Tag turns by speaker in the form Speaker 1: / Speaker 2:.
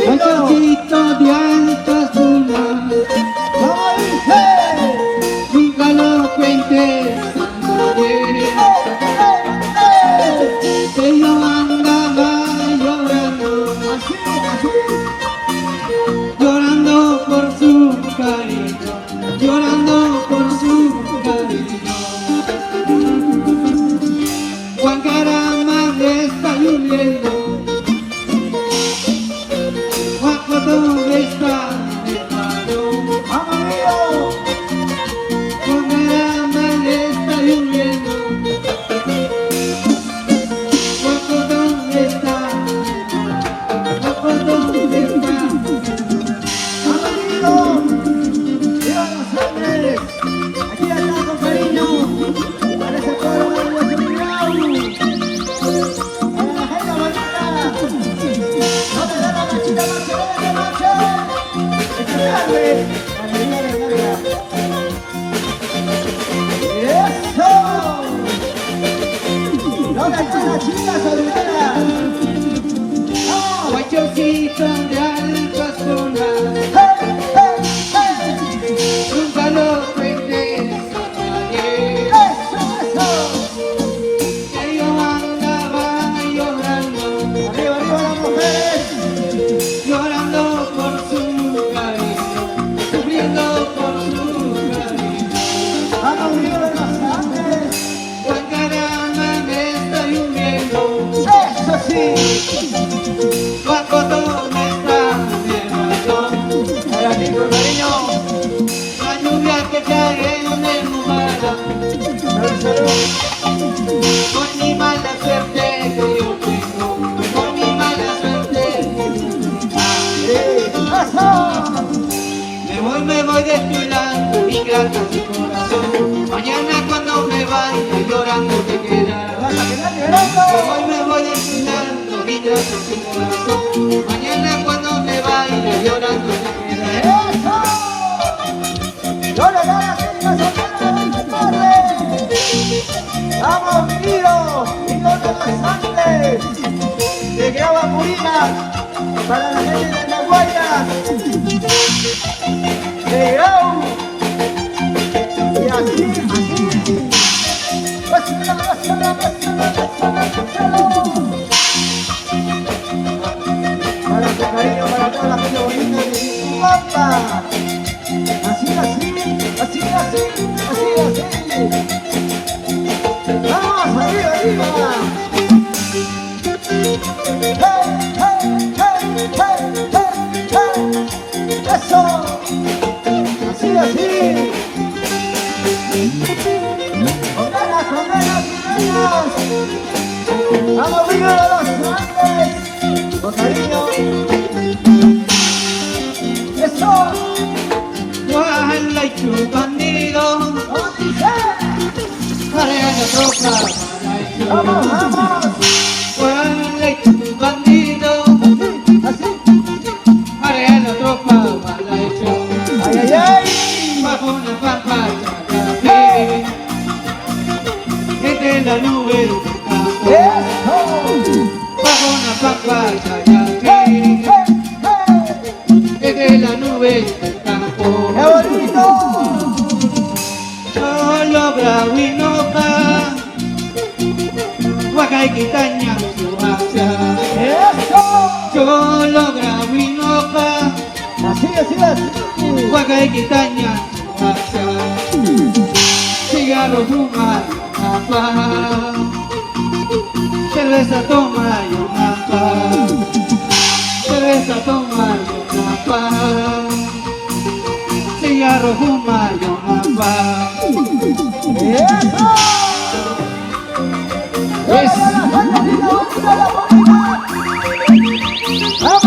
Speaker 1: Muchachito de alta zona, nunca lo cuentes a nadie, que yo andaba llorando, llorando por su cariño, llorando por su cariño. Juan Caramba me está lloviendo, ¿dónde está mi hermano? ¡Amigo! Con Caramba le está lloviendo. Guapo, ¿dónde está? Guapo, ¿dónde está?
Speaker 2: ¡Amigo! ¡Viva los Andes! Aquí está con cariño. Para ese pueblo de Hueso Mirau. Para la gente bonita. No te da la machita más chévere de noche. ¡Escuchadme! ¡Eso! ¿Dónde están las chicas solteras?
Speaker 1: Guachocito de alta zona, nunca lo cuentes a nadie, que yo andaba llorando,
Speaker 2: ¡Arriba, arriba las mujeres!
Speaker 1: llorando por su cariño, sufriendo por su cariño.
Speaker 2: ¡Vamos, Río de los Andes!
Speaker 1: Juan Caramba me está lloviendo,
Speaker 2: ¡Eso sí!
Speaker 1: Guapo, ¿dónde está mi hermano?
Speaker 2: ¡Para ti, con cariño!
Speaker 1: La lluvia que cae me mojada,
Speaker 2: ¡Salud, salud!
Speaker 1: con mi mala suerte que yo tengo, con mi mala suerte.
Speaker 2: ¡Eso!
Speaker 1: Me voy desfilando, ingrata su corazón. Mañana cuando me vaya llorando te quedarás.
Speaker 2: ¡Vas a quedar llorando!
Speaker 1: Me voy desfilando, ingrata su corazón. Mañana cuando me vaya llorando te quedarás.
Speaker 2: ¡Eso! ¡No le ganas que digas a corre! ¡Vamos, Río! ¡Río de los Andes! ¡De Grava Purina! ¡Para la gente de La Guaira! ¡De Grau! Y así, así. ¡Pásala, pásala, pásala, pásala, pásala! Para tu cariño, para toda la gente bonita de Guapa. Así, así, así, así, así, así. ¡Vamos, arriba, arriba! ¡Hey, hey, hey, hey, hey, hey! ¡Eso! Así, así. ¡Con ganas, con ganas, con ganas! ¡Vamos, Río de los Andes! ¡Con cariño! ¡Eso!
Speaker 1: Ojalá y tu bandido,
Speaker 2: ¡Vamos, dice!
Speaker 1: para la tropa,
Speaker 2: ¡Vamos, vamos!
Speaker 1: ojalá y tu bandido,
Speaker 2: Así,
Speaker 1: para la tropa, para hecho.
Speaker 2: ¡ay, ay, ay!
Speaker 1: Bajo una pampa café, entre la nube del campo.
Speaker 2: ¡Eso!
Speaker 1: Bajo una pampa
Speaker 2: ¡Hey,
Speaker 1: café,
Speaker 2: hey, hey!
Speaker 1: entre la nube del campo.
Speaker 2: ¡Qué bonito!
Speaker 1: Solo bravo y noja, Oaxaca y Quitaña, su hacia.
Speaker 2: ¡Eso!
Speaker 1: Solo bravo y noja,
Speaker 2: Así, así, así.
Speaker 1: Oaxaca y Quitaña, su hacia. Cigarro fuma y una paz, cerveza toma y una paz, cerveza toma y una paz, cigarro fuma y una paz.
Speaker 2: ¡Eso!
Speaker 1: Es-
Speaker 2: ¡Hola, hola, hola, hola, hola, hola! ¡Vamos!